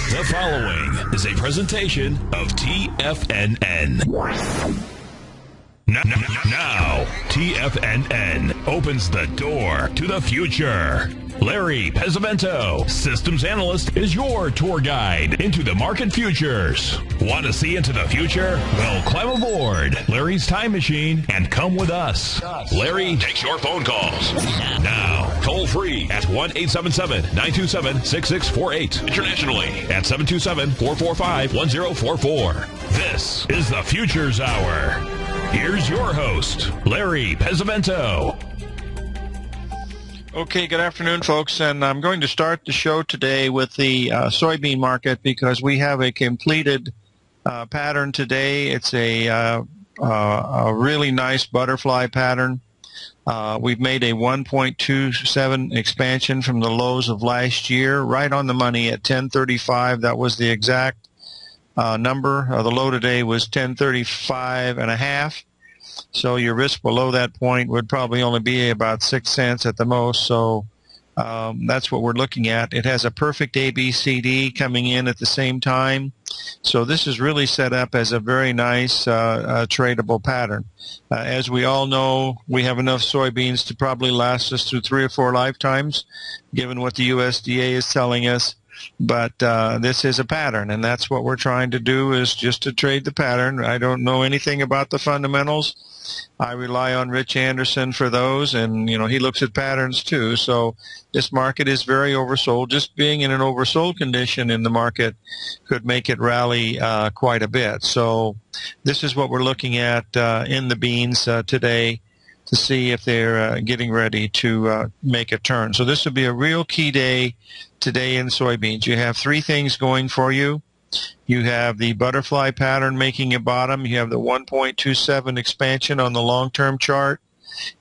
The following is a presentation of TFNN. Now, TFNN opens the door to the future. Larry Pasavento, systems analyst, is your tour guide into the market futures. Want to see into the future? Well, climb aboard Larry's time machine and come with us. Larry takes your phone calls. Now, toll free at 1-877-927-6648. Internationally at 727-445-1044. This is the Futures Hour. Here's your host, Larry Pasavento. Okay, good afternoon, folks, and I'm going to start the show today with the soybean market because we have a completed pattern today. It's a really nice butterfly pattern. We've made a 1.27 expansion from the lows of last year, right on the money at 1035. That was the exact number. The low today was 1035.5. So your risk below that point would probably only be about 6 cents at the most. So that's what we're looking at. It has a perfect ABCD coming in at the same time. So this is really set up as a very nice tradable pattern. As we all know, we have enough soybeans to probably last us through 3 or 4 lifetimes, given what the USDA is telling us. But this is a pattern, and that's what we're trying to do, is just to trade the pattern. I don't know anything about the fundamentals. I rely on Rich Anderson for those, and he looks at patterns too. So this market is very oversold. Just being in an oversold condition in the market could make it rally quite a bit. So this is what we're looking at in the beans today, to see if they're getting ready to make a turn. So this will be a real key day today in soybeans. You have 3 things going for you. You have the butterfly pattern making a bottom. You have the 1.27 expansion on the long-term chart.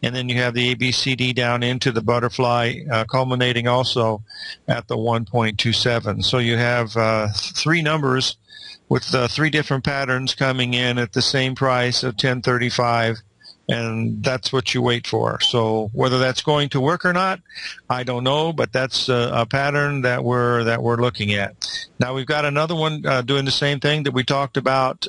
And then you have the ABCD down into the butterfly, culminating also at the 1.27. So you have 3 numbers with 3 different patterns coming in at the same price of 1035. And that's what you wait for. So whether that's going to work or not, I don't know, but that's a pattern that we're looking at. Now we've got another one doing the same thing that we talked about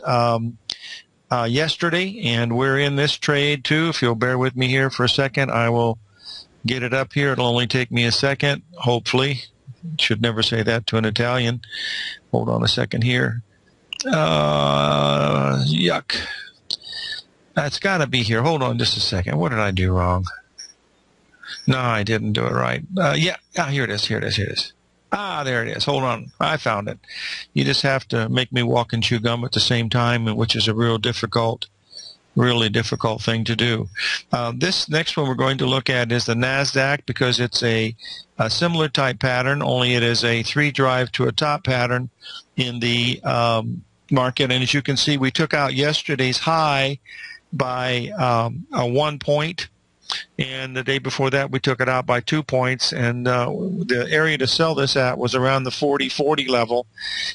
yesterday, and we're in this trade too. If you'll bear with me here for a second, I will get it up here. It'll only take me a second, hopefully. Should never say that to an Italian. Hold on a second here. Yuck. It's got to be here. Hold on just a second. What did I do wrong? No, I didn't do it right. Here it is. Here it is. There it is. Hold on. I found it. You just have to make me walk and chew gum at the same time, which is a really difficult thing to do. This next one we're going to look at is the NASDAQ, because it's a similar type pattern, only it is a 3 drive to a top pattern in the market. And as you can see, we took out yesterday's high by 1 point, and the day before that we took it out by 2 points, and the area to sell this at was around the 40.40 level,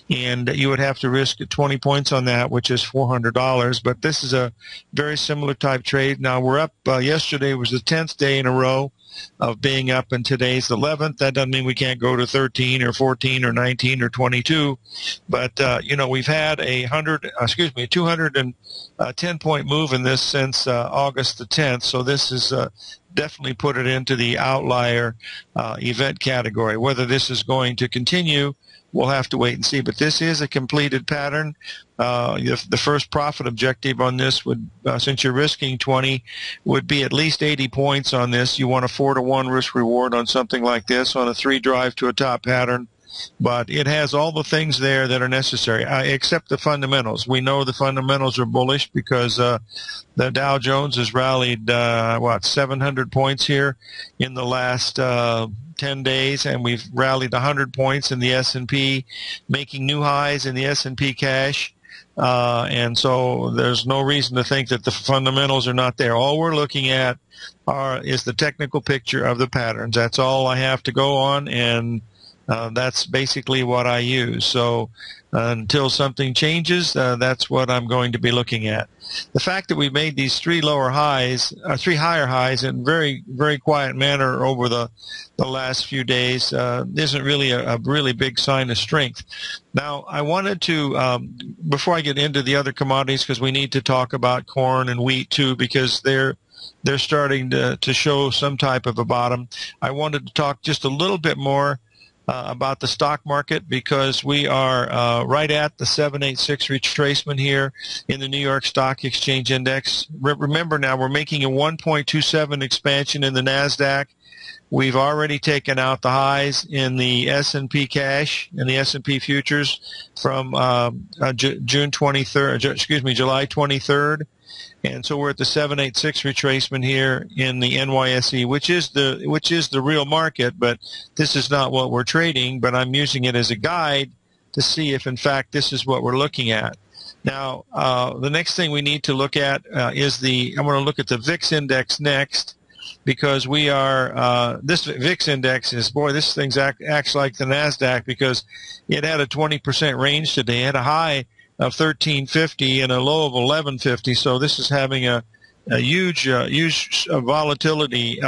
and you would have to risk 20 points on that, which is $400. But this is a very similar type trade. Now we're up. Yesterday was the 10th day in a row of being up, and today's the 11th. That doesn't mean we can't go to 13 or 14 or 19 or 22, but we've had a 210-point move in this since August the 10th. So this is definitely put it into the outlier event category. Whether this is going to continue, we'll have to wait and see. But this is a completed pattern. The first profit objective on this would, since you're risking 20, would be at least 80 points on this. You want a 4-to-1 risk reward on something like this on a 3 drive to a top pattern. But it has all the things there that are necessary, except the fundamentals. We know the fundamentals are bullish because the Dow Jones has rallied, 700 points here in the last 10 days, and we've rallied 100 points in the S&P, making new highs in the S&P cash. And so there's no reason to think that the fundamentals are not there. All we're looking at is the technical picture of the patterns. That's all I have to go on, and That's basically what I use. So until something changes, that's what I'm going to be looking at. The fact that we made these three higher highs in very, very quiet manner over the last few days isn't really a really big sign of strength. Now, I wanted to, before I get into the other commodities, because we need to talk about corn and wheat too, because they're starting to show some type of a bottom. I wanted to talk just a little bit more about the stock market, because we are right at the 786 retracement here in the New York Stock Exchange Index. Remember now, we're making a 1.27 expansion in the NASDAQ. We've already taken out the highs in the S&P cash and the S&P futures from July 23rd. And so we're at the 786 retracement here in the NYSE, which is the real market, but this is not what we're trading, but I'm using it as a guide to see if in fact this is what we're looking at. Now, the next thing we need to look at I'm going to look at the VIX index next, because we are, this VIX index is, boy, this thing acts like the NASDAQ, because it had a 20% range today. It had a high of 1350 and a low of 1150. So this is having a huge volatility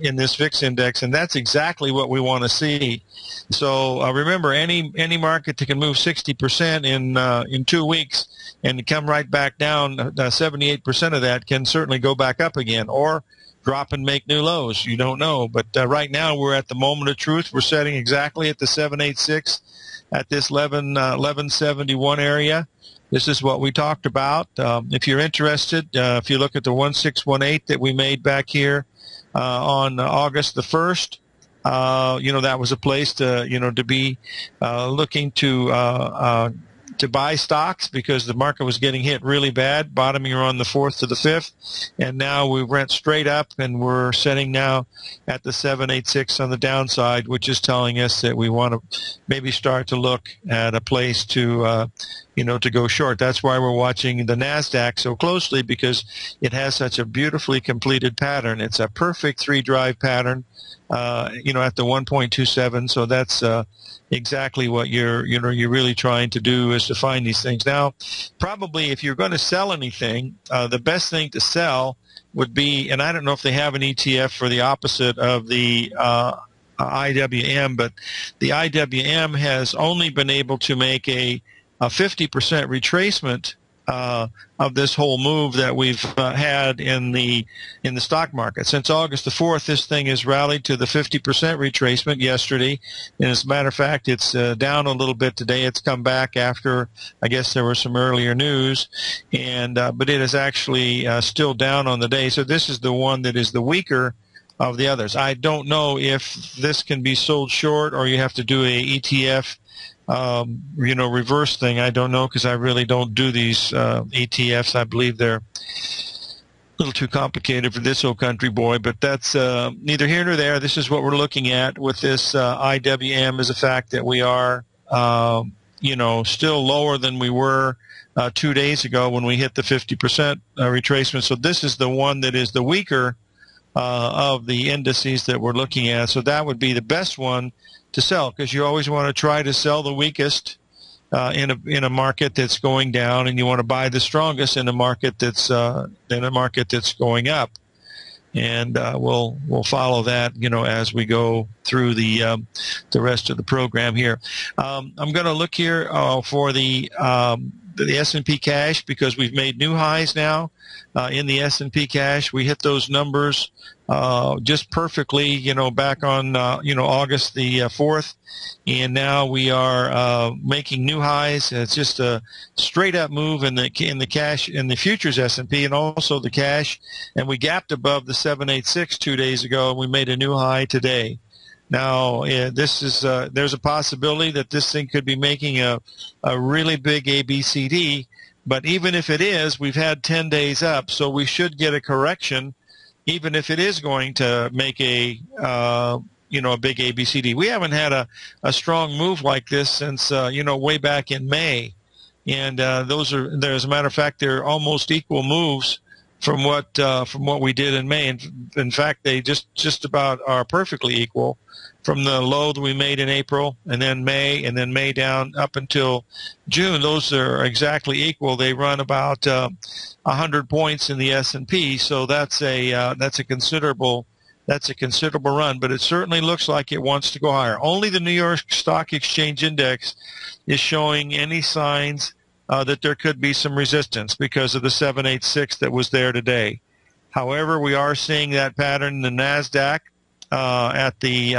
in this VIX index, and that's exactly what we want to see. So remember, any market that can move 60% in 2 weeks and come right back down, 78% of that can certainly go back up again, or drop and make new lows. You don't know. But right now we're at the moment of truth. We're setting exactly at the 786 at this 1171 area. This is what we talked about. If you're interested, if you look at the 1618 that we made back here on August the 1st, that was a place to be looking to buy stocks, because the market was getting hit really bad, bottoming around the 4th to the 5th, and now we went straight up, and we're setting now at the 786 on the downside, which is telling us that we want to maybe start to look at a place to go short. That's why we're watching the NASDAQ so closely, because it has such a beautifully completed pattern. It's a perfect three-drive pattern, at the 1.27. So that's exactly what you're really trying to do, is to find these things. Now, probably if you're going to sell anything, the best thing to sell would be, and I don't know if they have an ETF for the opposite of the IWM, but the IWM has only been able to make a 50% retracement of this whole move that we've had in the stock market. Since August the 4th, this thing has rallied to the 50% retracement yesterday. And as a matter of fact, it's down a little bit today. It's come back after, I guess, there was some earlier news, and but it is actually still down on the day. So this is the one that is the weaker of the others. I don't know if this can be sold short, or you have to do a ETF reverse thing. I don't know, because I really don't do these ETFs. I believe they're a little too complicated for this old country boy, but that's neither here nor there. This is what we're looking at with this IWM, is the fact that we are, still lower than we were 2 days ago when we hit the 50% retracement. So this is the one that is the weaker of the indices that we're looking at. So that would be the best one to sell, because you always want to try to sell the weakest in a market that's going down, and you want to buy the strongest in a market that's going up. And we'll follow that as we go through the rest of the program here. I'm going to look here for the S&P cash, because we've made new highs now in the S&P cash. We hit those numbers just perfectly, back on, August the 4th. And now we are making new highs. It's just a straight up move in the cash, in the futures S&P, and also the cash. And we gapped above the 786 2 days ago, and we made a new high today. Now, this is there's a possibility that this thing could be making a really big ABCD, but even if it is, we've had 10 days up, so we should get a correction, even if it is going to make a big ABCD. We haven't had a strong move like this since way back in May, and as a matter of fact, they're almost equal moves from what we did in May. In fact, they just about are perfectly equal from the low that we made in April, and then May down up until June. Those are exactly equal. They run about 100 points in the S&P, so that's a considerable run. But it certainly looks like it wants to go higher. Only the New York Stock Exchange Index is showing any signs that there could be some resistance because of the 786 that was there today. However, we are seeing that pattern in the NASDAQ at the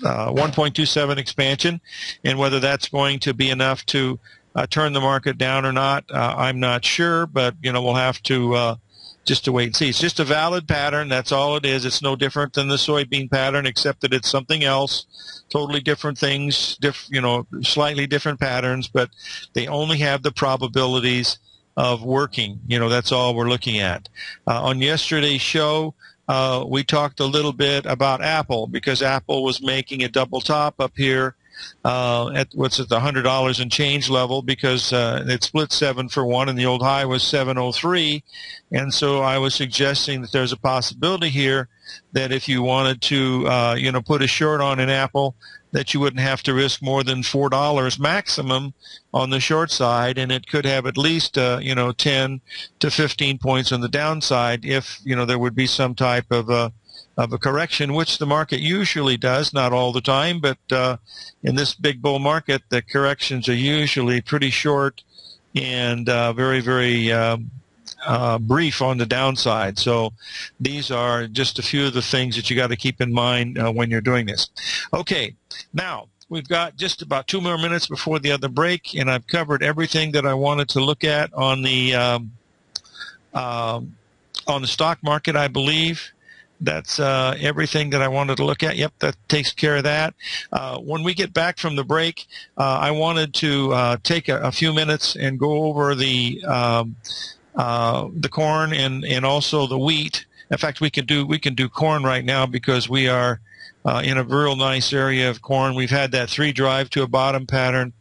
1.27 expansion, and whether that's going to be enough to turn the market down or not, I'm not sure, but we'll have to just to wait and see. It's just a valid pattern. That's all it is. It's no different than the soybean pattern, except that it's something else, totally different things, slightly different patterns, but they only have the probabilities of working. That's all we're looking at. On yesterday's show, we talked a little bit about Apple, because Apple was making a double top up here at the $100 and change level, because it split 7 for 1 and the old high was 703. And so I was suggesting that there's a possibility here that if you wanted to put a short on an Apple, that you wouldn't have to risk more than $4 maximum on the short side, and it could have at least 10 to 15 points on the downside if there would be some type of a correction, which the market usually does, not all the time, but in this big bull market, the corrections are usually pretty short and very, very brief on the downside. So these are just a few of the things that you got to keep in mind when you're doing this. Okay, now we've got just about 2 more minutes before the other break, and I've covered everything that I wanted to look at on the stock market, I believe. That's everything that I wanted to look at. Yep, that takes care of that. When we get back from the break, I wanted to take a few minutes and go over the corn and also the wheat. In fact, we can do corn right now because we are in a real nice area of corn. We've had that 3 drive to a bottom pattern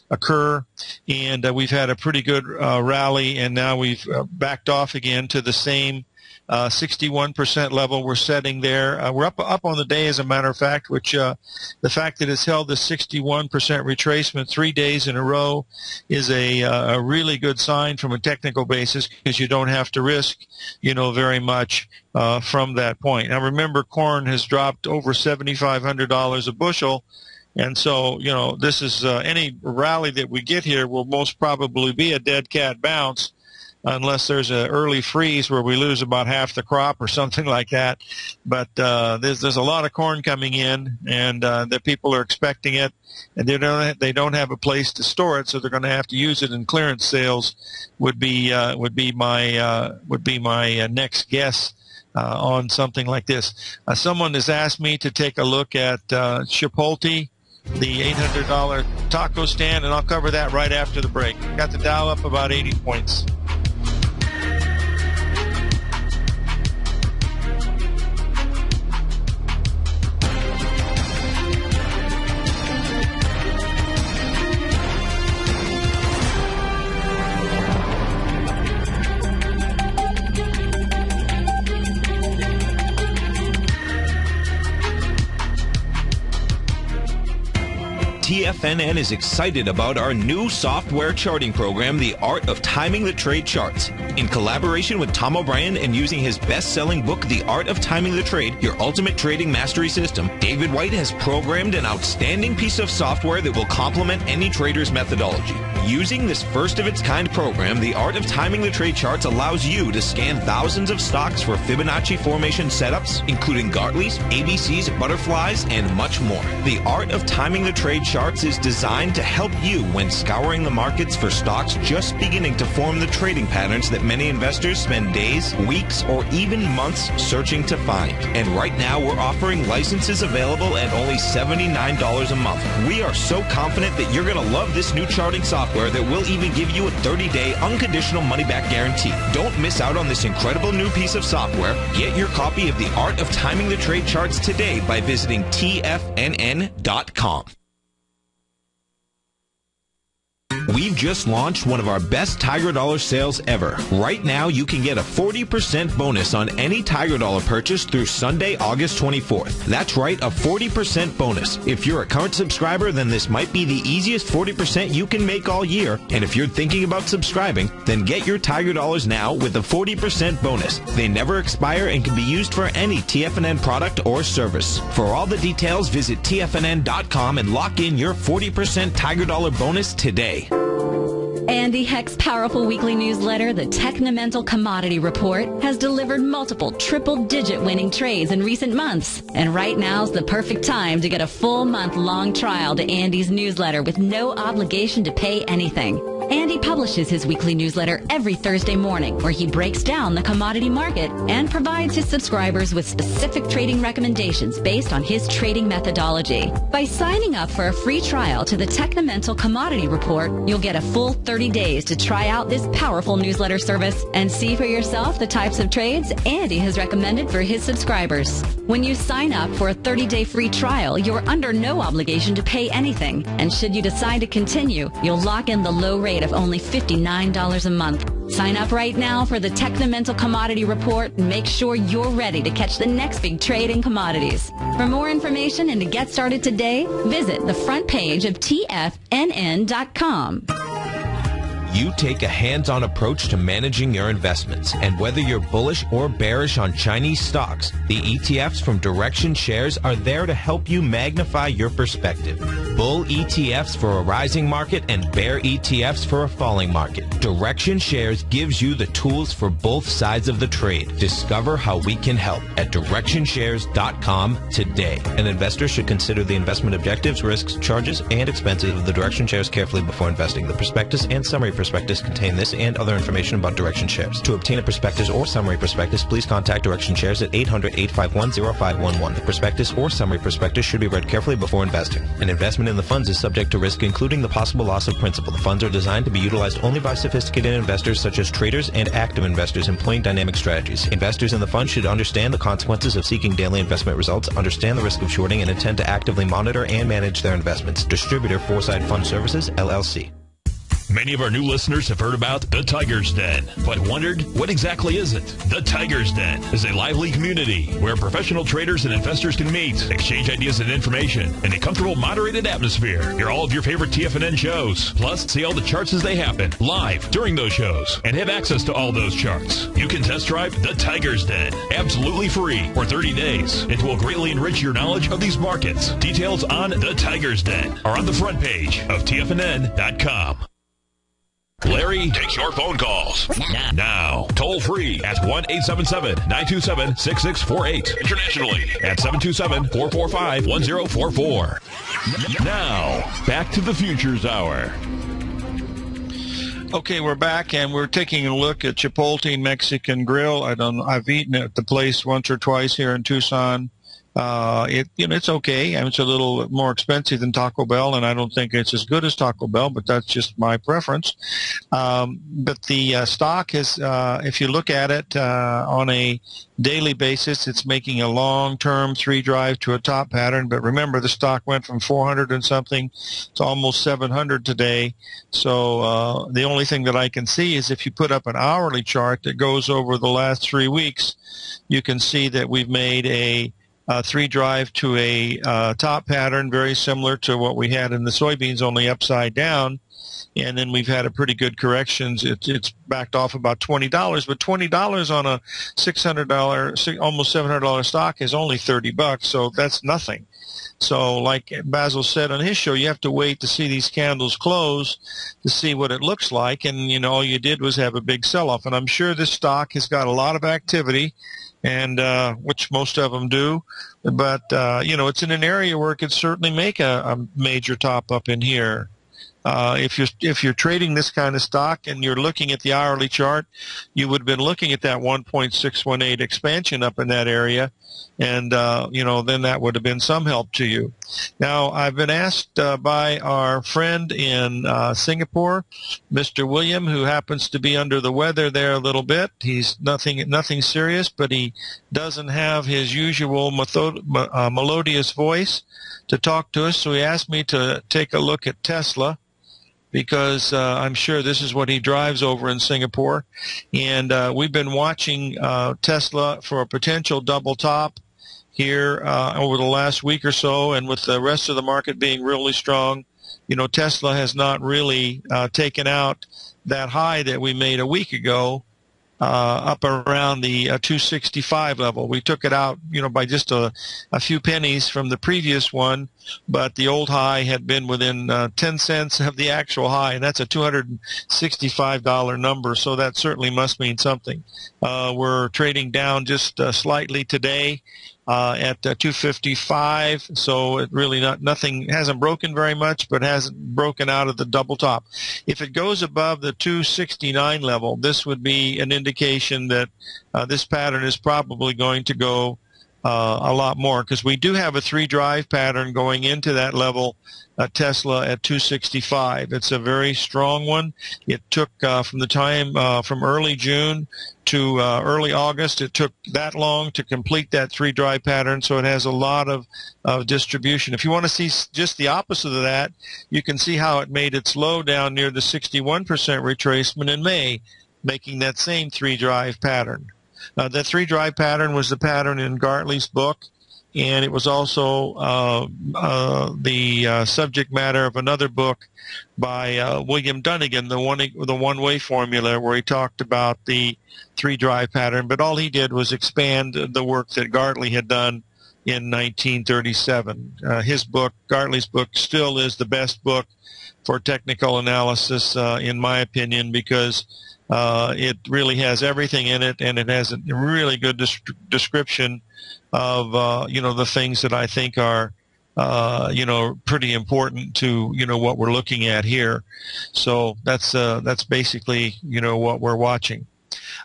occur, and we've had a pretty good rally, and now we've backed off again to the same 61% level we're setting there. We're up on the day, as a matter of fact, which the fact that it's held the 61% retracement 3 days in a row is a really good sign from a technical basis, because you don't have to risk, very much from that point. Now, remember, corn has dropped over $7,500 a bushel. And so, this is any rally that we get here will most probably be a dead cat bounce, unless there's an early freeze where we lose about half the crop or something like that. But there's a lot of corn coming in, and the people are expecting it, and they don't have a place to store it, so they're going to have to use it in clearance sales. Would be my next guess on something like this. Someone has asked me to take a look at Chipotle, the $800 taco stand, and I'll cover that right after the break. Got the Dow up about 80 points. TFNN is excited about our new software charting program, The Art of Timing the Trade Charts. In collaboration with Tom O'Brien and using his best-selling book, The Art of Timing the Trade, Your Ultimate Trading Mastery System, David White has programmed an outstanding piece of software that will complement any trader's methodology. Using this first-of-its-kind program, The Art of Timing the Trade Charts allows you to scan thousands of stocks for Fibonacci formation setups, including Gartleys, ABCs, butterflies, and much more. The Art of Timing the Trade Charts is designed to help you when scouring the markets for stocks just beginning to form the trading patterns that many investors spend days, weeks, or even months searching to find. And right now, we're offering licenses available at only $79 a month. We are so confident that you're going to love this new charting software that will even give you a 30-day unconditional money-back guarantee. Don't miss out on this incredible new piece of software. Get your copy of The Art of Timing the Trade Charts today by visiting TFNN.com. We've just launched one of our best Tiger Dollar sales ever. Right now, you can get a 40% bonus on any Tiger Dollar purchase through Sunday, August 24th. That's right, a 40% bonus. If you're a current subscriber, then this might be the easiest 40% you can make all year. And if you're thinking about subscribing, then get your Tiger Dollars now with a 40% bonus. They never expire and can be used for any TFNN product or service. For all the details, visit TFNN.com and lock in your 40% Tiger Dollar bonus today. Andy Heck's powerful weekly newsletter, the Technomental Commodity Report, has delivered multiple triple-digit winning trades in recent months. And right now's the perfect time to get a full month-long trial to Andy's newsletter with no obligation to pay anything. Andy publishes his weekly newsletter every Thursday morning, where he breaks down the commodity market and provides his subscribers with specific trading recommendations based on his trading methodology. By signing up for a free trial to the Technomental Commodity Report, you'll get a full 30 days to try out this powerful newsletter service and see for yourself the types of trades Andy has recommended for his subscribers. When you sign up for a 30-day free trial, you're under no obligation to pay anything. And should you decide to continue, you'll lock in the low rate of only $59 a month. Sign up right now for the Technomental Commodity Report and make sure you're ready to catch the next big trade in commodities. For more information and to get started today, visit the front page of TFNN.com. You take a hands-on approach to managing your investments, and whether you're bullish or bearish on Chinese stocks, the ETFs from Direction Shares are there to help you magnify your perspective. Bull ETFs for a rising market and bear ETFs for a falling market. Direction Shares gives you the tools for both sides of the trade. Discover how we can help at DirectionShares.com today. An investor should consider the investment objectives, risks, charges, and expenses of the Direction Shares carefully before investing. The prospectus and summary prospectus contain this and other information about Direction Shares. To obtain a prospectus or summary prospectus, please contact Direction Shares at 800-851-0511. The prospectus or summary prospectus should be read carefully before investing. An investment in the funds is subject to risk, including the possible loss of principal. The funds are designed to be utilized only by sophisticated investors such as traders and active investors employing dynamic strategies. Investors in the fund should understand the consequences of seeking daily investment results, understand the risk of shorting, and intend to actively monitor and manage their investments. Distributor Foresight Fund Services, LLC. Many of our new listeners have heard about the Tiger's Den, but wondered, what exactly is it? The Tiger's Den is a lively community where professional traders and investors can meet, exchange ideas and information in a comfortable, moderated atmosphere. Hear all of your favorite TFNN shows, plus see all the charts as they happen live during those shows, and have access to all those charts. You can test drive the Tiger's Den absolutely free for 30 days. It will greatly enrich your knowledge of these markets. Details on the Tiger's Den are on the front page of TFNN.com. Larry takes your phone calls now, toll free at 1-877-927-6648. Internationally at 727-445-1044. Now, back to the Futures Hour. Okay, we're back, and we're taking a look at Chipotle Mexican Grill. I've eaten at the place once or twice here in Tucson. It's okay. I mean, it's a little more expensive than Taco Bell, and I don't think it's as good as Taco Bell, but that's just my preference. But the stock is, if you look at it on a daily basis, it's making a long-term three-drive to a top pattern. But remember, the stock went from 400 and something to almost 700 today. So the only thing that I can see is if you put up an hourly chart that goes over the last 3 weeks, you can see that we've made a three-drive to a top pattern, very similar to what we had in the soybeans, only upside down. And then we've had a pretty good corrections. It's backed off about $20, but $20 on a $600, almost $700 stock is only $30, so that's nothing. So like Basil said on his show, you have to wait to see these candles close to see what it looks like. And, you know, all you did was have a big sell-off. And I'm sure this stock has got a lot of activity, and which most of them do. But, it's in an area where it could certainly make a major top up in here. If you're trading this kind of stock and you're looking at the hourly chart, you would have been looking at that 1.618 expansion up in that area, and then that would have been some help to you. Now, I've been asked by our friend in Singapore, Mr. William, who happens to be under the weather there a little bit. He's nothing serious, but he doesn't have his usual melodious voice to talk to us, so he asked me to take a look at Tesla. because I'm sure this is what he drives over in Singapore. And we've been watching Tesla for a potential double top here over the last week or so, and with the rest of the market being really strong, Tesla has not really taken out that high that we made a week ago up around the 265 level. We took it out, by just a few pennies from the previous one, but the old high had been within 10 cents of the actual high, and that's a $265 number, so that certainly must mean something. We're trading down just slightly today at 255, so it really nothing hasn't broken very much, but hasn't broken out of the double top. If it goes above the 269 level, this would be an indication that this pattern is probably going to go a lot more, because we do have a 3-drive pattern going into that level, Tesla at 265. It's a very strong one. It took from the time from early June to early August, it took that long to complete that 3-drive pattern, so it has a lot of distribution. If you want to see just the opposite of that, you can see how it made its low down near the 61% retracement in May, making that same 3-drive pattern. That 3-drive pattern was the pattern in Gartley's book, and it was also the subject matter of another book by William Dunnigan, the one-way formula, where he talked about the 3-drive pattern. But all he did was expand the work that Gartley had done in 1937. His book, Gartley's book, still is the best book for technical analysis, in my opinion, because it really has everything in it, and it has a really good description of the things that I think are pretty important to what we're looking at here. So that's basically what we're watching.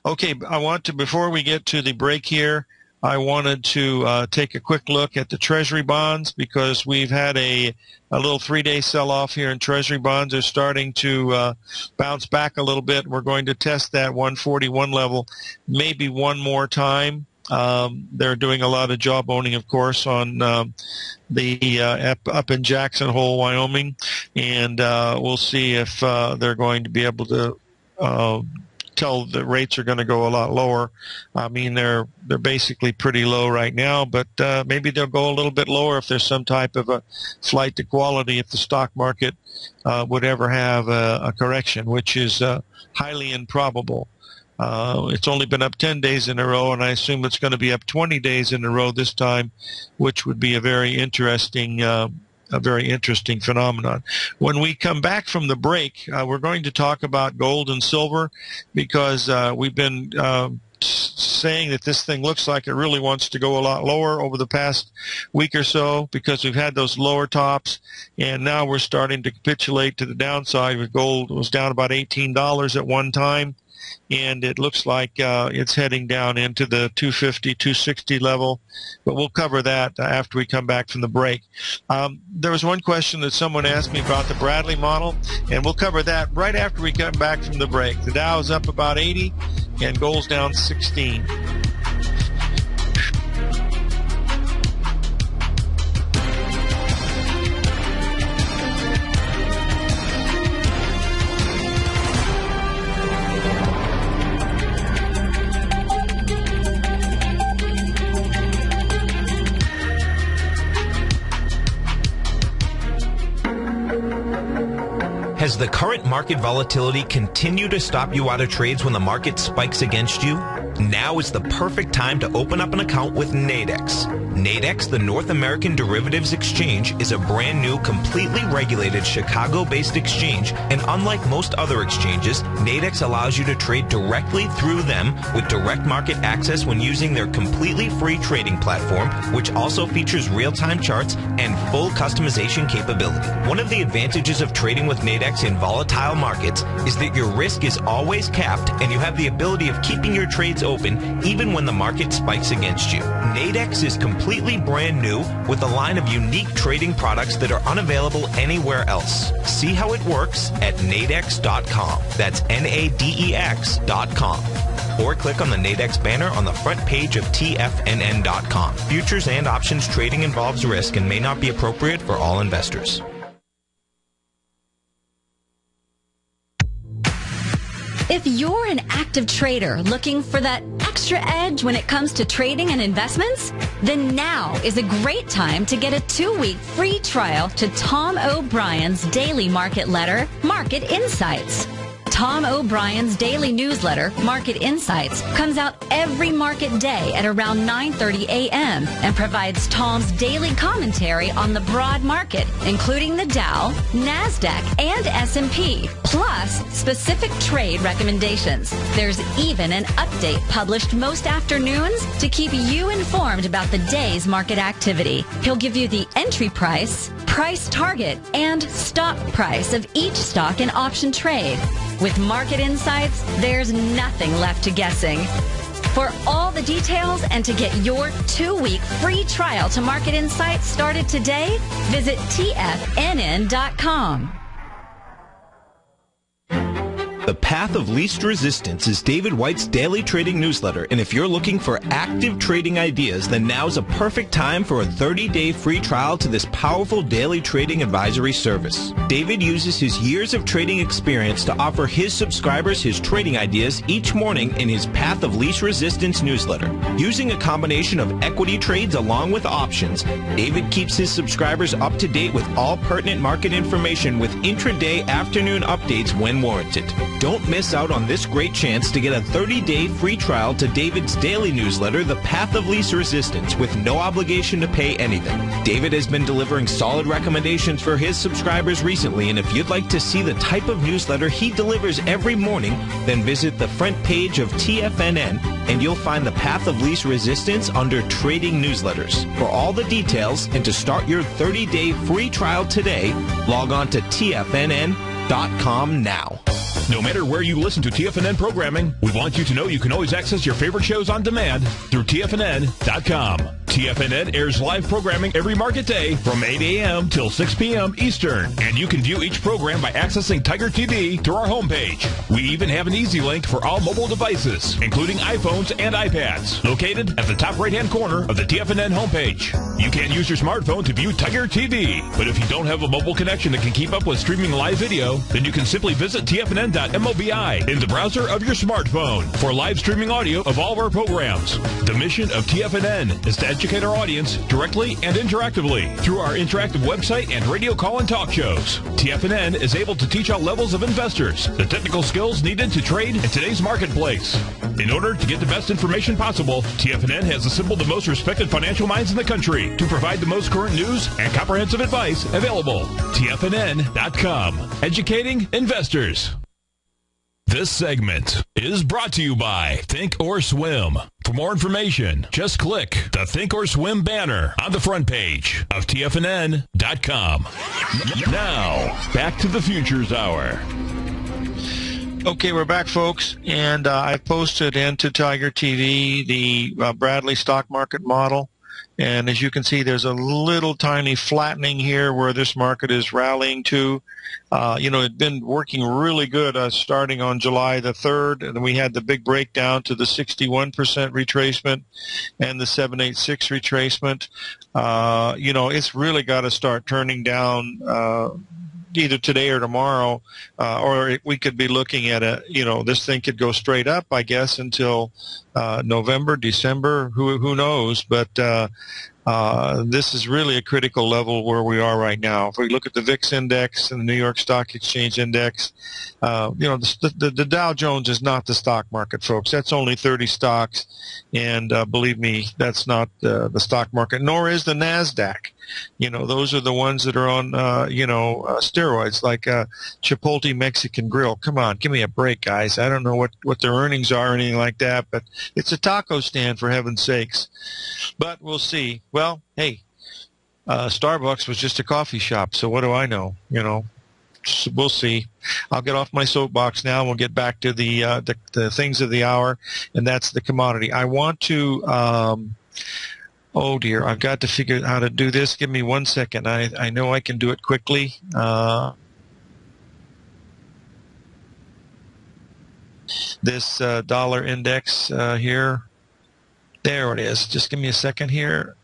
Okay, before we get to the break here, I wanted to take a quick look at the Treasury bonds, because we've had a little 3-day sell-off here, and Treasury bonds are starting to bounce back a little bit. We're going to test that 141 level maybe one more time. They're doing a lot of job owning, of course, on up in Jackson Hole, Wyoming, and we'll see if they're going to be able to tell the rates are going to go a lot lower. I mean, they're basically pretty low right now, but maybe they'll go a little bit lower if there's some type of a flight to quality, if the stock market would ever have a correction, which is highly improbable. It's only been up 10 days in a row, and I assume it's going to be up 20 days in a row this time, which would be a very interesting phenomenon. When we come back from the break, we're going to talk about gold and silver, because we've been saying that this thing looks like it really wants to go a lot lower over the past week or so, because we've had those lower tops, and now we're starting to capitulate to the downside. With gold, it was down about $18 at one time, and it looks like it's heading down into the 250, 260 level. But we'll cover that after we come back from the break. There was one question that someone asked me about the Bradley model, and we'll cover that right after we come back from the break. The Dow is up about 80, and gold's down 16. Has the current market volatility continued to stop you out of trades when the market spikes against you? Now is the perfect time to open up an account with Nadex. Nadex, the North American Derivatives Exchange, is a brand new, completely regulated Chicago-based exchange, and unlike most other exchanges, Nadex allows you to trade directly through them with direct market access when using their completely free trading platform, which also features real-time charts and full customization capability. One of the advantages of trading with Nadex in volatile markets is that your risk is always capped, and you have the ability of keeping your trades open even when the market spikes against you. Nadex is completely brand new with a line of unique trading products that are unavailable anywhere else. See how it works at nadex.com. That's NADEX.com. Or click on the Nadex banner on the front page of TFNN.com. Futures and options trading involves risk and may not be appropriate for all investors. If you're an active trader looking for that extra edge when it comes to trading and investments, then now is a great time to get a 2-week free trial to Tom O'Brien's daily market letter, Market Insights. Tom O'Brien's daily newsletter, Market Insights, comes out every market day at around 9:30 a.m. and provides Tom's daily commentary on the broad market, including the Dow, NASDAQ, and S&P, plus specific trade recommendations. There's even an update published most afternoons to keep you informed about the day's market activity. He'll give you the entry price, price target, and stop price of each stock and option trade. With Market Insights, there's nothing left to guessing. For all the details and to get your 2-week free trial to Market Insights started today, visit TFNN.com. The Path of Least Resistance is David White's daily trading newsletter, and if you're looking for active trading ideas, then now's a perfect time for a 30-day free trial to this powerful daily trading advisory service. David uses his years of trading experience to offer his subscribers his trading ideas each morning in his Path of Least Resistance newsletter. Using a combination of equity trades along with options, David keeps his subscribers up to date with all pertinent market information with intraday afternoon updates when warranted. Don't miss out on this great chance to get a 30-day free trial to David's daily newsletter, The Path of Least Resistance, with no obligation to pay anything. David has been delivering solid recommendations for his subscribers recently, and if you'd like to see the type of newsletter he delivers every morning, then visit the front page of TFNN, and you'll find The Path of Least Resistance under Trading Newsletters. For all the details and to start your 30-day free trial today, log on to TFNN.com now. No matter where you listen to TFNN programming, we want you to know you can always access your favorite shows on demand through TFNN.com. TFNN airs live programming every market day from 8 a.m. till 6 p.m. Eastern, and you can view each program by accessing Tiger TV through our homepage. We even have an easy link for all mobile devices, including iPhones and iPads, located at the top right-hand corner of the TFNN homepage. You can use your smartphone to view Tiger TV, but if you don't have a mobile connection that can keep up with streaming live video, then you can simply visit TFNN.mobi in the browser of your smartphone for live streaming audio of all of our programs. The mission of TFNN is to educate our audience directly and interactively through our interactive website and radio call and talk shows. TFNN is able to teach all levels of investors the technical skills needed to trade in today's marketplace. In order to get the best information possible, TFNN has assembled the most respected financial minds in the country to provide the most current news and comprehensive advice available. TFNN.com. Educating investors. This segment is brought to you by Think or Swim. For more information, just click the Think or Swim banner on the front page of TFNN.com. Now, back to the Futures Hour. Okay, we're back, folks, and I posted into Tiger TV the Bradley stock market model. And as you can see, there's a little tiny flattening here where this market is rallying to. It'd been working really good starting on July the 3rd, and then we had the big breakdown to the 61% retracement and the 786 retracement. It's really got to start turning down either today or tomorrow, or we could be looking at this thing could go straight up, I guess, until November, December, who knows, but this is really a critical level where we are right now. If we look at the VIX index and the New York Stock Exchange index, the Dow Jones is not the stock market, folks. That's only 30 stocks, and believe me, that's not the stock market, nor is the NASDAQ. Those are the ones that are on, steroids, like Chipotle Mexican Grill. Come on, give me a break, guys. I don't know what their earnings are or anything like that, but it's a taco stand, for heaven's sakes. But we'll see. Well, hey, Starbucks was just a coffee shop, so what do I know? We'll see. I'll get off my soapbox now, and we'll get back to the things of the hour, and that's the commodity. I want to... oh dear, I've got to figure out how to do this. Give me 1 second. I know I can do it quickly. This dollar index here. There it is. Just give me a second here.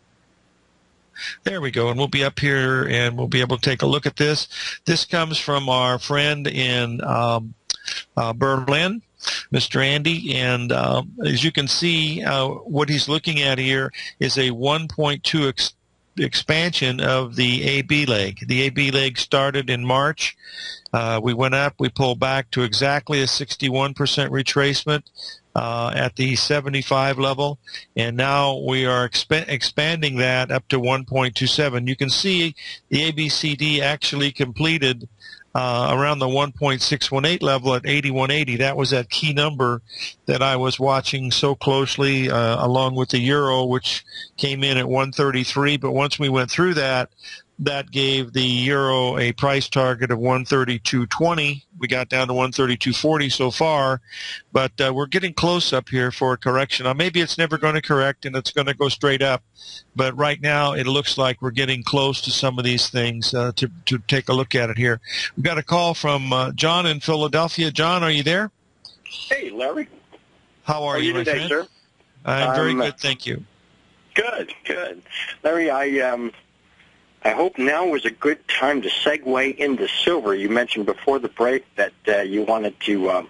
There we go, and we'll be up here, and we'll be able to take a look at this. This comes from our friend in Berlin. Mr. Andy. And as you can see, what he's looking at here is a 1.2 expansion of the AB leg. The AB leg started in March. We went up, we pulled back to exactly a 61% retracement at the 75 level, and now we are expanding that up to 1.27. You can see the ABCD actually completed around the 1.618 level at 8180. That was that key number that I was watching so closely, along with the euro, which came in at 133. But once we went through that, that gave the euro a price target of 132.20. We got down to 132.40 so far, but we're getting close up here for a correction. Now, maybe it's never going to correct and it's going to go straight up, but right now it looks like we're getting close to some of these things to take a look at it here. We've got a call from John in Philadelphia. John, are you there? Hey, Larry. How are you today, friend? sir? I'm very good, thank you. Good. Larry, I hope now is a good time to segue into silver. You mentioned before the break that you wanted to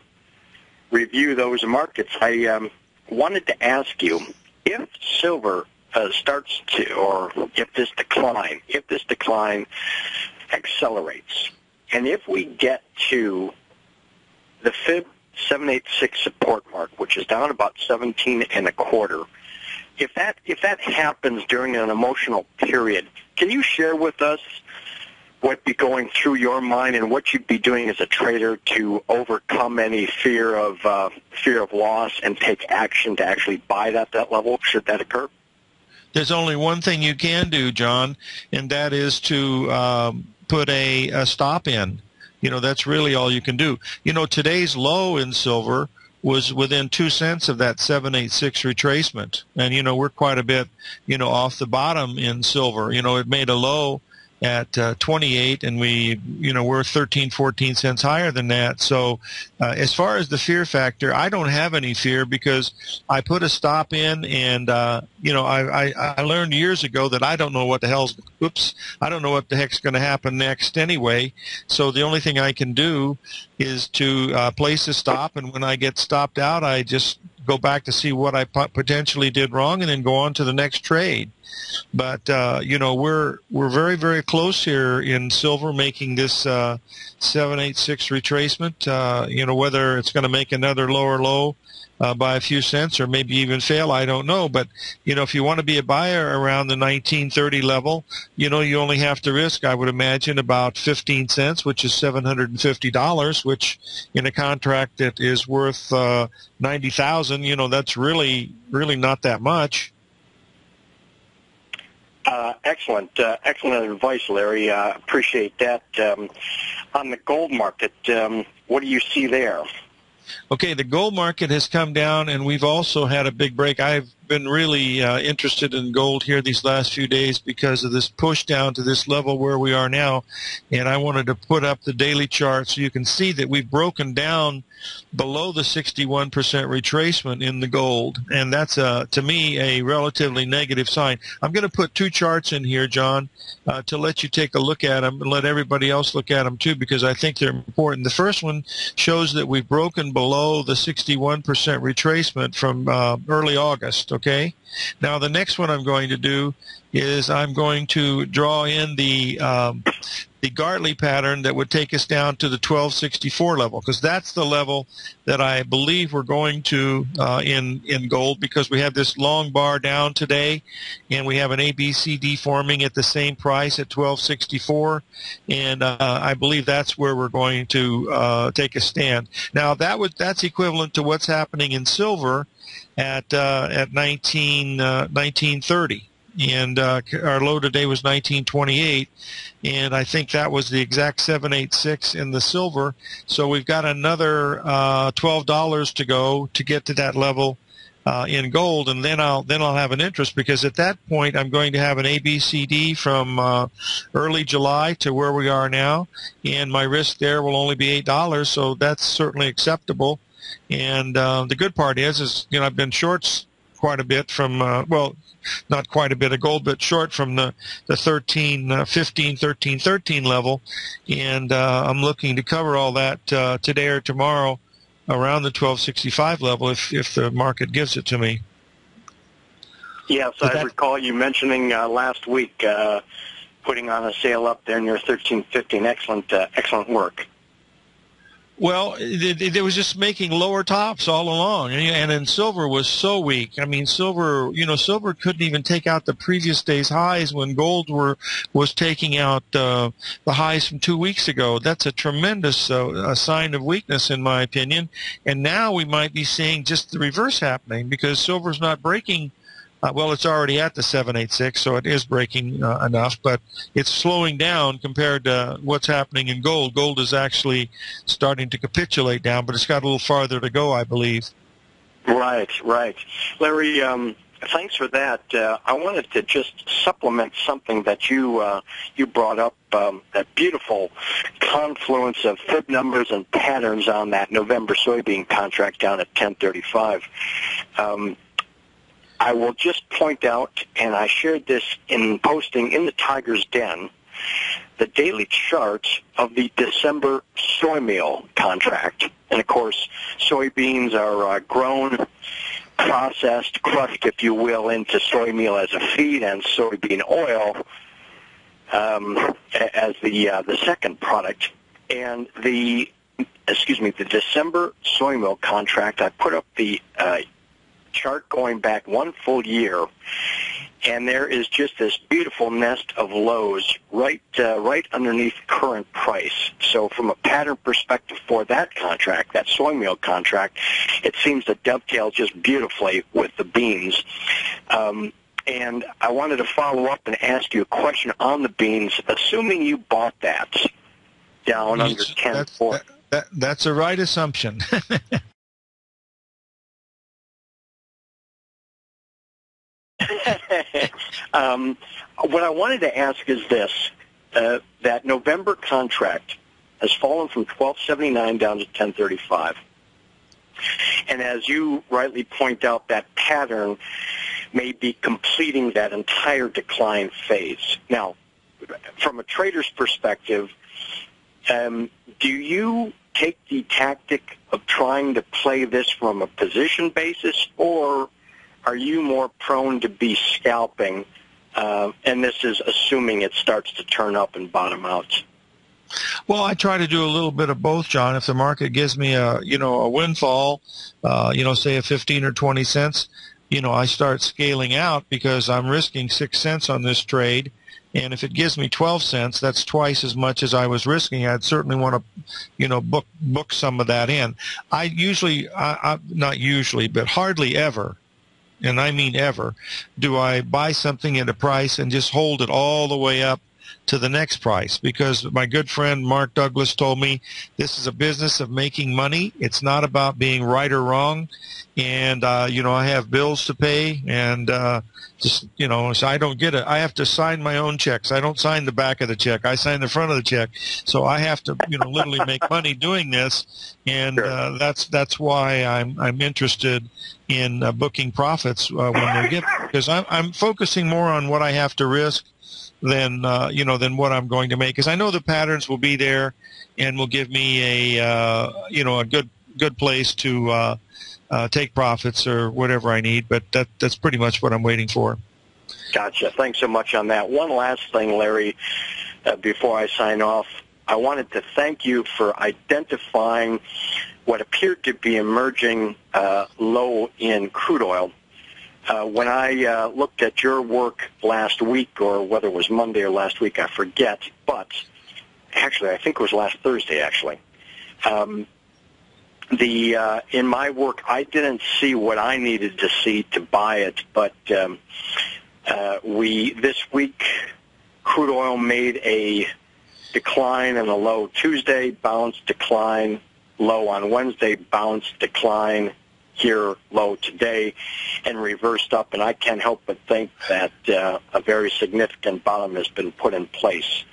review those markets. I wanted to ask you, if silver starts to, or if this decline accelerates, and if we get to the Fib 786 support mark, which is down about 17.25, if that happens during an emotional period, can you share with us what be going through your mind and what you'd be doing as a trader to overcome any fear of loss and take action to actually buy at that level, should that occur? There's only one thing you can do, John, and that is to put a stop in. That's really all you can do. Today's low in silver was within 2 cents of that 786 retracement. And, we're quite a bit, off the bottom in silver. It made a low at 28, and we're 13, 14 cents higher than that. So as far as the fear factor, I don't have any fear because I put a stop in, and, I learned years ago that I don't know what the heck's going to happen next anyway. So the only thing I can do is to place a stop, and when I get stopped out, I just go back to see what I potentially did wrong and then go on to the next trade. But we're very, very close here in silver making this 786 retracement. Whether it's going to make another lower low by a few cents or maybe even fail, I don't know. But if you want to be a buyer around the 1930 level, you only have to risk, I would imagine, about 15 cents, which is $750, which in a contract that is worth 90,000, that's really not that much. Excellent advice, Larry. Appreciate that. On the gold market, what do you see there? Okay, the gold market has come down, and we've also had a big break. I've been really interested in gold here these last few days because of this push down to this level where we are now, and I wanted to put up the daily chart so you can see that we've broken down below the 61% retracement in the gold, and that's, to me, a relatively negative sign. I'm going to put two charts in here, John, to let you take a look at them and let everybody else look at them too, because I think they're important. The first one shows that we've broken below the 61% retracement from early August, okay? Now, the next one I'm going to do is I'm going to draw in the Gartley pattern that would take us down to the 1264 level, because that's the level that I believe we're going to in gold, because we have this long bar down today, and we have an ABCD forming at the same price at 1264, and I believe that's where we're going to take a stand. Now, that's equivalent to what's happening in silver at 1930. And our low today was 1928, and I think that was the exact 786 in the silver. So we've got another $12 to go to get to that level in gold, and then I'll have an interest, because at that point I'm going to have an ABCD from early July to where we are now, and my risk there will only be $8, so that's certainly acceptable. And the good part is I've been shorts quite a bit from not quite a bit of gold, but short from the 1313 level, and I'm looking to cover all that today or tomorrow around the 1265 level if the market gives it to me. Yes, I recall you mentioning last week putting on a sale up there near 1350. Excellent work. Well, it was just making lower tops all along, and then silver was so weak. I mean, silver couldn't even take out the previous day's highs when gold was taking out the highs from 2 weeks ago. That's a tremendous a sign of weakness, in my opinion. And now we might be seeing just the reverse happening because silver's not breaking. Well, it's already at the 786, so it is breaking enough, but it's slowing down compared to what's happening in gold. Gold is actually starting to capitulate down, but it's got a little farther to go, I believe. Right. Larry, thanks for that. I wanted to just supplement something that you brought up, that beautiful confluence of fib numbers and patterns on that November soybean contract down at 1035. I will just point out, and I shared this in posting in the Tiger's Den, the daily chart of the December soy meal contract. And, of course, soybeans are grown, processed, crushed, if you will, into soy meal as a feed and soybean oil as the second product. And the December soy meal contract, I put up the chart going back one full year, and there is just this beautiful nest of lows right underneath current price. So from a pattern perspective for that contract, that soy meal contract, it seems to dovetail just beautifully with the beans. And I wanted to follow up and ask you a question on the beans, assuming you bought that down under 10.4. That's a right assumption. What I wanted to ask is this, that November contract has fallen from 1279 down to 1035. And as you rightly point out, that pattern may be completing that entire decline phase. Now, from a trader's perspective, do you take the tactic of trying to play this from a position basis, or are you more prone to be scalping, and this is assuming it starts to turn up and bottom out? Well, I try to do a little bit of both, John. If the market gives me a windfall, say of 15 or 20 cents, I start scaling out because I'm risking 6 cents on this trade. And if it gives me 12 cents, that's twice as much as I was risking. I'd certainly want to, book some of that in. I usually, not usually, but hardly ever, and I mean ever, do I buy something at a price and just hold it all the way up to the next price, because my good friend Mark Douglas told me this is a business of making money. It's not about being right or wrong. And, I have bills to pay, and so I don't get it. I have to sign my own checks. I don't sign the back of the check. I sign the front of the check. So I have to, literally make money doing this. And that's why I'm interested in booking profits when they're given, because I'm focusing more on what I have to risk than what I'm going to make, because I know the patterns will be there and will give me a good place to take profits or whatever I need. But that's pretty much what I'm waiting for. Gotcha. Thanks so much on that. One last thing, Larry, before I sign off, I wanted to thank you for identifying what appeared to be emerging low in crude oil. When I looked at your work last week, or whether it was Monday or last week, I forget, but actually I think it was last Thursday, actually. In my work, I didn't see what I needed to see to buy it, but this week, crude oil made a decline and a low Tuesday, bounced, decline, low on Wednesday, bounced, decline, here low today, and reversed up, and I can't help but think that a very significant bottom has been put in place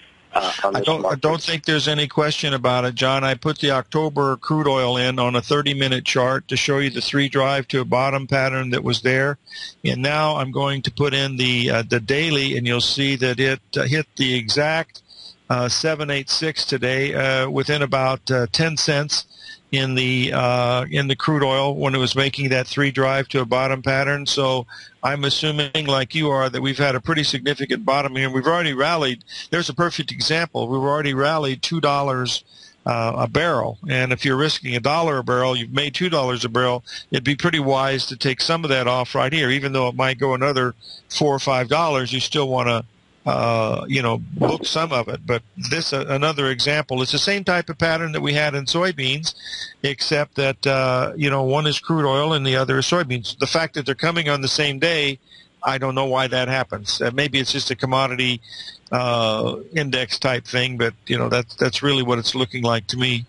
on this market. I don't think there's any question about it, John. I put the October crude oil in on a 30-minute chart to show you the 3 drive to a bottom pattern that was there, and now I'm going to put in the daily, and you'll see that it hit the exact 786 today within about 10 cents. in the crude oil when it was making that 3 drive to a bottom pattern. So I'm assuming, like you are, that we've had a pretty significant bottom here. We've already rallied. There's a perfect example. We've already rallied $2 a barrel, and if you're risking $1 a barrel, you've made $2 a barrel. It'd be pretty wise to take some of that off right here, even though it might go another $4 or $5. You still want to book some of it. But this, another example, it's the same type of pattern that we had in soybeans, except that, one is crude oil and the other is soybeans. The fact that they're coming on the same day, I don't know why that happens. Maybe it's just a commodity index type thing, but, that's really what it's looking like to me.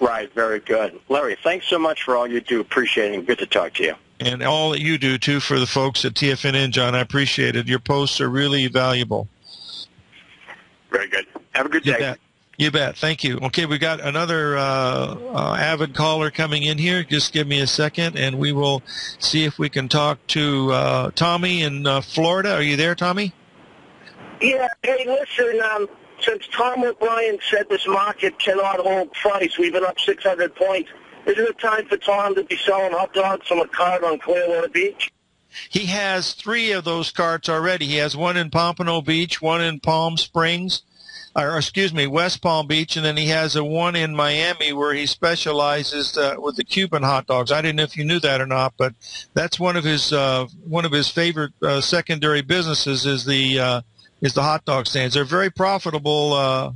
Right, very good. Larry, thanks so much for all you do. Appreciate it. Good to talk to you. And all that you do, too, for the folks at TFNN, John. I appreciate it. Your posts are really valuable. Very good. Have a good day. You bet. Thank you. Okay, we got another avid caller coming in here. Just give me a second, and we will see if we can talk to Tommy in Florida. Are you there, Tommy? Yeah. Hey, listen, since Tom O'Brien said this market cannot hold price, we've been up 600 points. Isn't it time for Tom to be selling hot dogs from a cart on Clearwater Beach? He has 3 of those carts already. He has one in Pompano Beach, one in West Palm Beach, and then he has one in Miami where he specializes with the Cuban hot dogs. I didn't know if you knew that or not, but that's one of his favorite secondary businesses is the hot dog stands. They're very profitable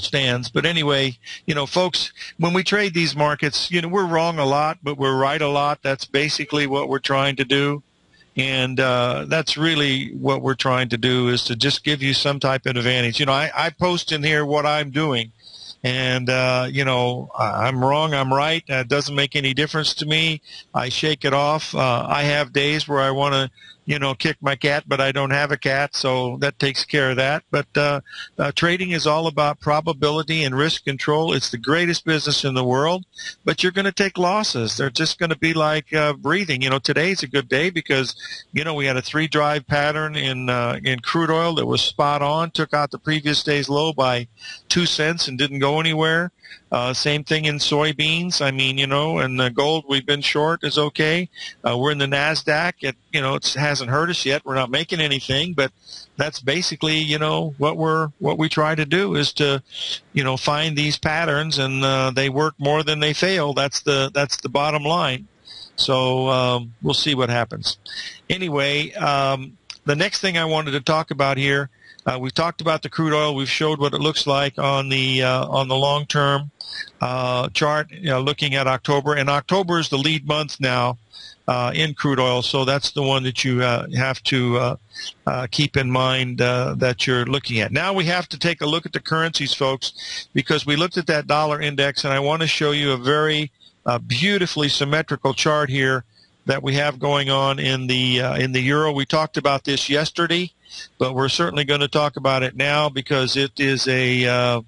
stands. But anyway, folks, when we trade these markets, we're wrong a lot, but we're right a lot. That's basically what we're trying to do. And that's really what we're trying to do, is to just give you some type of advantage. I post in here what I'm doing. And, I'm wrong, I'm right. It doesn't make any difference to me. I shake it off. I have days where I want to, kick my cat, but I don't have a cat, so that takes care of that. But trading is all about probability and risk control. It's the greatest business in the world, but you're going to take losses. They're just going to be like breathing. Today's a good day because, we had a 3 drive pattern in crude oil that was spot on, took out the previous day's low by 2 cents and didn't go anywhere. Same thing in soybeans. I mean, and the gold we've been short is okay. We're in the NASDAQ. It hasn't hurt us yet. We're not making anything, but that's basically, what we try to do is to, find these patterns, and they work more than they fail. That's the bottom line. So we'll see what happens. Anyway, the next thing I wanted to talk about here. We've talked about the crude oil. We've showed what it looks like on the long-term chart, looking at October. And October is the lead month now in crude oil, so that's the one that you have to keep in mind that you're looking at. Now we have to take a look at the currencies, folks, because we looked at that dollar index, and I want to show you a very beautifully symmetrical chart here that we have going on in the euro. We talked about this yesterday, but we're certainly going to talk about it now because it is a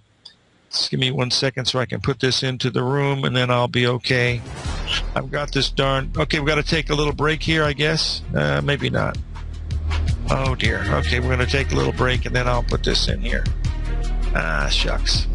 just give me 1 second so I can put this into the room, and then I'll be okay. I've got this okay, we've got to take a little break here, I guess. Maybe not. Oh, dear. Okay, we're going to take a little break, and then I'll put this in here. Ah, shucks.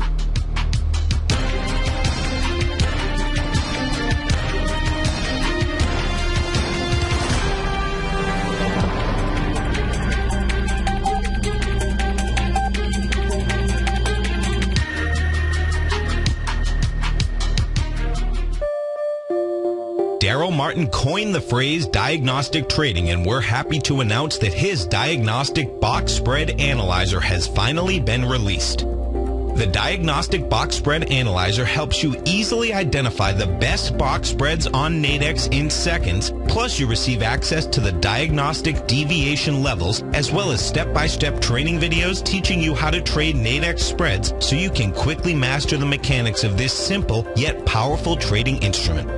Daryl Martin coined the phrase diagnostic trading, and we're happy to announce that his diagnostic box spread analyzer has finally been released. The Diagnostic Box Spread Analyzer helps you easily identify the best box spreads on Nadex in seconds, plus you receive access to the diagnostic deviation levels, as well as step-by-step training videos teaching you how to trade Nadex spreads so you can quickly master the mechanics of this simple yet powerful trading instrument.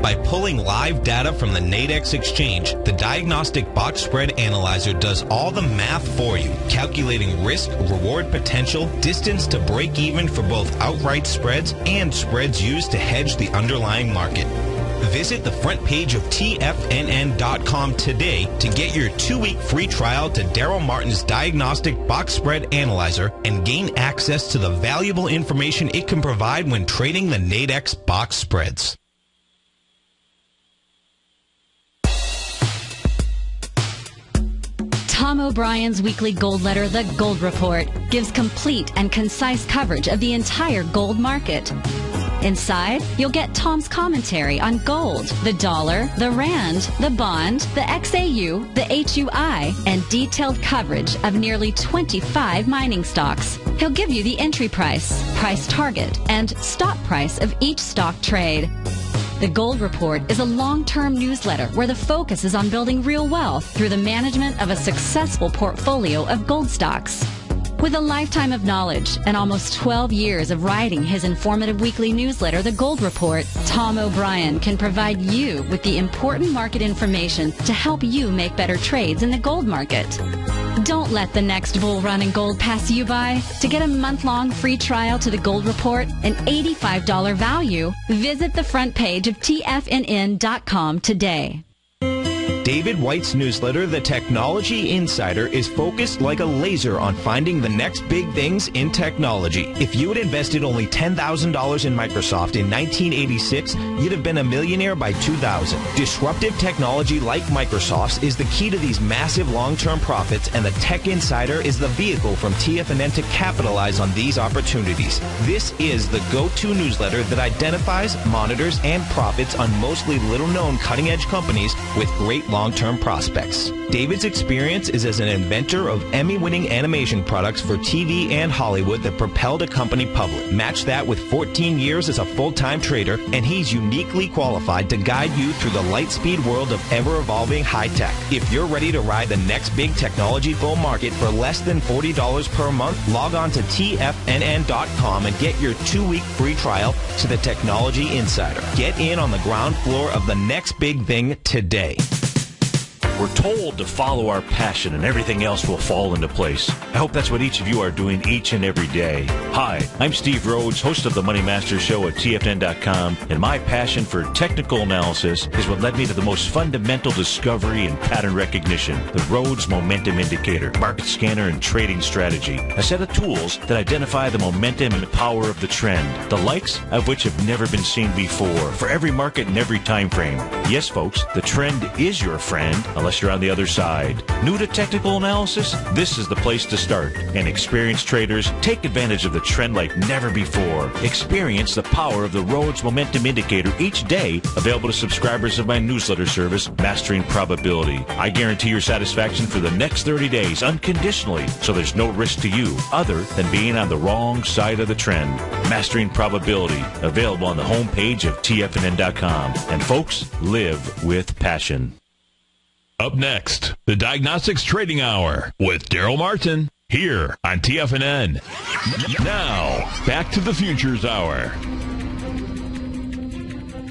By pulling live data from the Nadex exchange, the Diagnostic Box Spread Analyzer does all the math for you, calculating risk, reward potential, distance to break even for both outright spreads and spreads used to hedge the underlying market. Visit the front page of TFNN.com today to get your 2-week free trial to Daryl Martin's Diagnostic Box Spread Analyzer and gain access to the valuable information it can provide when trading the Nadex box spreads. Tom O'Brien's weekly gold letter, The Gold Report, gives complete and concise coverage of the entire gold market. Inside, you'll get Tom's commentary on gold, the dollar, the rand, the bond, the XAU, the HUI, and detailed coverage of nearly 25 mining stocks. He'll give you the entry price, price target, and stop price of each stock trade. The Gold Report is a long-term newsletter where the focus is on building real wealth through the management of a successful portfolio of gold stocks. With a lifetime of knowledge and almost 12 years of writing his informative weekly newsletter, The Gold Report, Tom O'Brien can provide you with the important market information to help you make better trades in the gold market. Don't let the next bull run in gold pass you by. To get a month-long free trial to The Gold Report, an $85 value, visit the front page of TFNN.com today. David White's newsletter, The Technology Insider, is focused like a laser on finding the next big things in technology. If you had invested only $10,000 in Microsoft in 1986, you'd have been a millionaire by 2000. Disruptive technology like Microsoft's is the key to these massive long-term profits, and the Tech Insider is the vehicle from TFNN to capitalize on these opportunities. This is the go-to newsletter that identifies, monitors, and profits on mostly little-known cutting-edge companies with great long-term prospects. David's experience is as an inventor of Emmy-winning animation products for TV and Hollywood that propelled a company public. Match that with 14 years as a full-time trader, and he's uniquely qualified to guide you through the light-speed world of ever-evolving high-tech. If you're ready to ride the next big technology bull market for less than $40 per month, log on to TFNN.com and get your 2-week free trial to the Technology Insider. Get in on the ground floor of the next big thing today. We're told to follow our passion and everything else will fall into place. I hope that's what each of you are doing each and every day. Hi, I'm Steve Rhodes, host of the Money Master Show at TFNN.com, and my passion for technical analysis is what led me to the most fundamental discovery in pattern recognition, the Rhodes Momentum Indicator, market scanner, and trading strategy, a set of tools that identify the momentum and power of the trend, the likes of which have never been seen before, for every market and every time frame. Yes, folks, the trend is your friend, unless you're on the other side. New to technical analysis? This is the place to start. And experienced traders take advantage of the trend like never before. Experience the power of the Rhodes Momentum Indicator each day, available to subscribers of my newsletter service, Mastering Probability. I guarantee your satisfaction for the next 30 days unconditionally, so there's no risk to you other than being on the wrong side of the trend. Mastering Probability, available on the homepage of TFNN.com. And folks, live with passion. Up next, the Diagnostics Trading Hour with Daryl Martin here on TFNN. Now, back to the Futures Hour.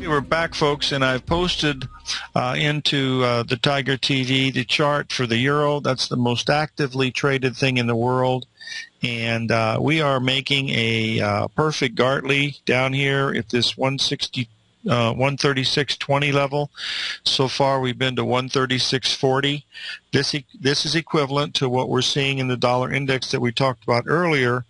We're back, folks, and I've posted into the Tiger TV the chart for the euro. That's the most actively traded thing in the world. And we are making a perfect Gartley down here at this 136.20 level. So far we've been to 136.40. This is equivalent to what we're seeing in the dollar index that we talked about earlier,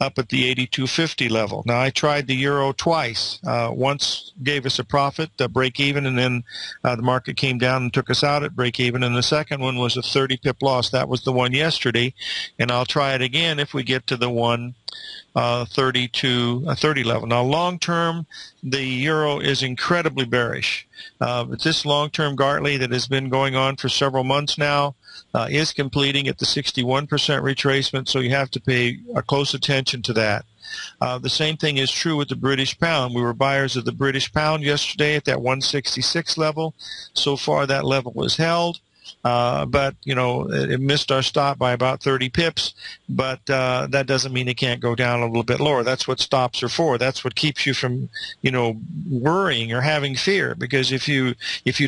up at the 82.50 level. Now, I tried the euro twice. Once gave us a profit, a break even, and then the market came down and took us out at break even, and the second one was a 30 pip loss. That was the one yesterday, and I'll try it again if we get to the 130 level. Now, long term, the euro is incredibly bearish. But this long-term Gartley that has been going on for several months now is completing at the 61% retracement, so you have to pay close attention to that. The same thing is true with the British pound. We were buyers of the British pound yesterday at that 166 level. So far, that level is held. but it missed our stop by about 30 pips. But that doesn't mean it can't go down a little bit lower. That's what stops are for. That's what keeps you from worrying or having fear. Because if you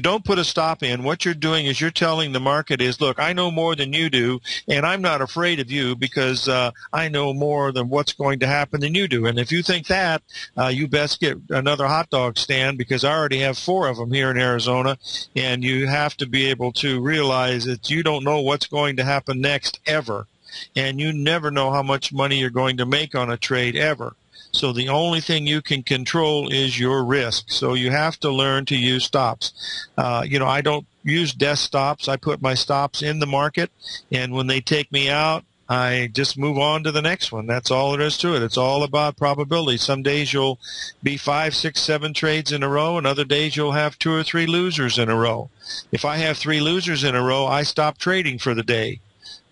don't put a stop in, what you're doing is you're telling the market is, look, I know more than you do, and I'm not afraid of you because I know more than what's going to happen than you do. And if you think that, you best get another hot dog stand, because I already have 4 of them here in Arizona, and you have to be able to realize that you don't know what's going to happen next ever, and you never know how much money you're going to make on a trade ever. So the only thing you can control is your risk. So you have to learn to use stops. I don't use desk stops. I put my stops in the market, and when they take me out, I just move on to the next one. That's all there is to it. It's all about probability. Some days you'll be 5, 6, 7 trades in a row, and other days you'll have 2 or 3 losers in a row. If I have 3 losers in a row, I stop trading for the day.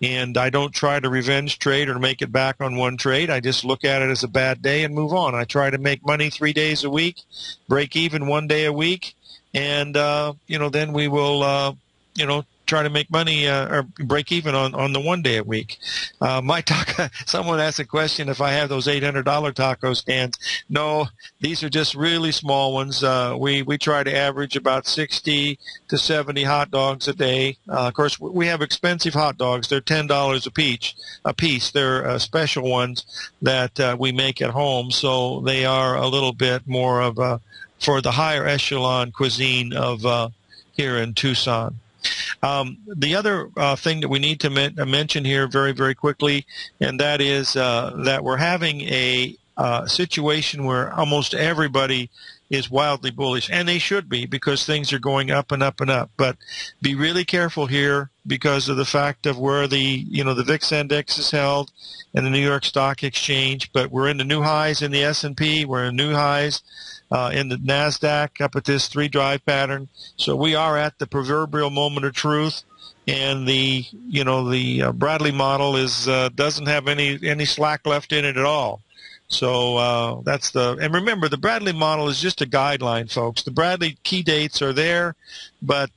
And I don't try to revenge trade or make it back on one trade. I just look at it as a bad day and move on. I try to make money 3 days a week, break even 1 day a week, and then we will try to make money or break even on the 1 day a week. Someone asked a question if I have those $800 taco stands. No, these are just really small ones. We try to average about 60 to 70 hot dogs a day. Of course, we have expensive hot dogs. They're $10 a piece. They're special ones that we make at home, so they are a little bit more of for the higher echelon cuisine of here in Tucson. The other thing that we need to mention here very, very quickly, and that is that we're having a situation where almost everybody is wildly bullish, and they should be, because things are going up and up and up. But be really careful here because of the fact of where the VIX index is held and the New York Stock Exchange. But we're in the new highs in the S&P. We're in new highs in the NASDAQ up at this 3-drive pattern. So we are at the proverbial moment of truth, and the Bradley model doesn't have any slack left in it at all. So and remember, the Bradley model is just a guideline, folks. The Bradley key dates are there, but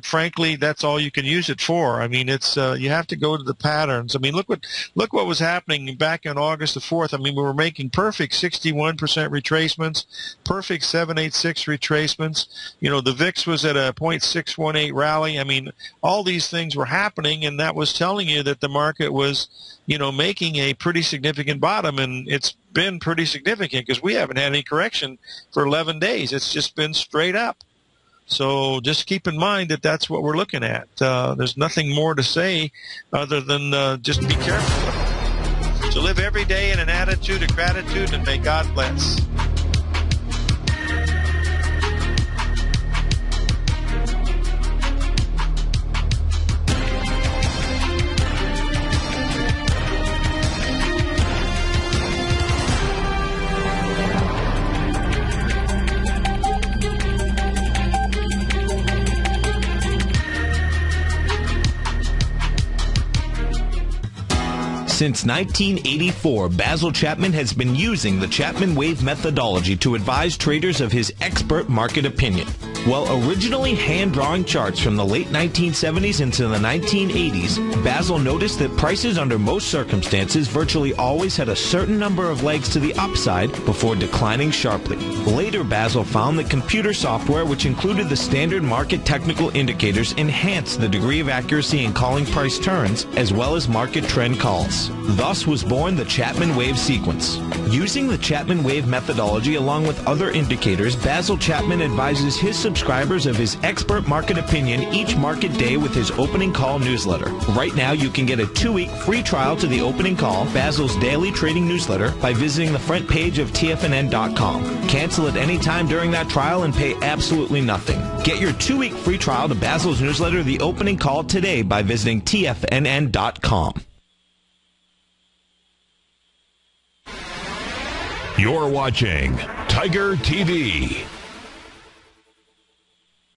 frankly, that's all you can use it for. I mean, it's you have to go to the patterns. I mean, look what was happening back on August the 4th. I mean, we were making perfect 61% retracements, perfect 786 retracements. The VIX was at a 0.618 rally. I mean, all these things were happening, and that was telling you that the market was making a pretty significant bottom, and it's been pretty significant because we haven't had any correction for 11 days. It's just been straight up. So just keep in mind that that's what we're looking at. There's nothing more to say other than just be careful. So live every day in an attitude of gratitude, and may God bless. Since 1984, Basil Chapman has been using the Chapman Wave methodology to advise traders of his expert market opinion. While originally hand-drawing charts from the late 1970s into the 1980s, Basil noticed that prices under most circumstances virtually always had a certain number of legs to the upside before declining sharply. Later, Basil found that computer software, which included the standard market technical indicators, enhanced the degree of accuracy in calling price turns as well as market trend calls. Thus was born the Chapman Wave sequence. Using the Chapman Wave methodology along with other indicators, Basil Chapman advises his subscribers of his expert market opinion each market day with his opening call newsletter. Right now, you can get a 2-week free trial to the opening call, Basil's daily trading newsletter, by visiting the front page of TFNN.com. Cancel at any time during that trial and pay absolutely nothing. Get your 2-week free trial to Basil's newsletter, The Opening Call, today by visiting TFNN.com. You're watching Tiger TV.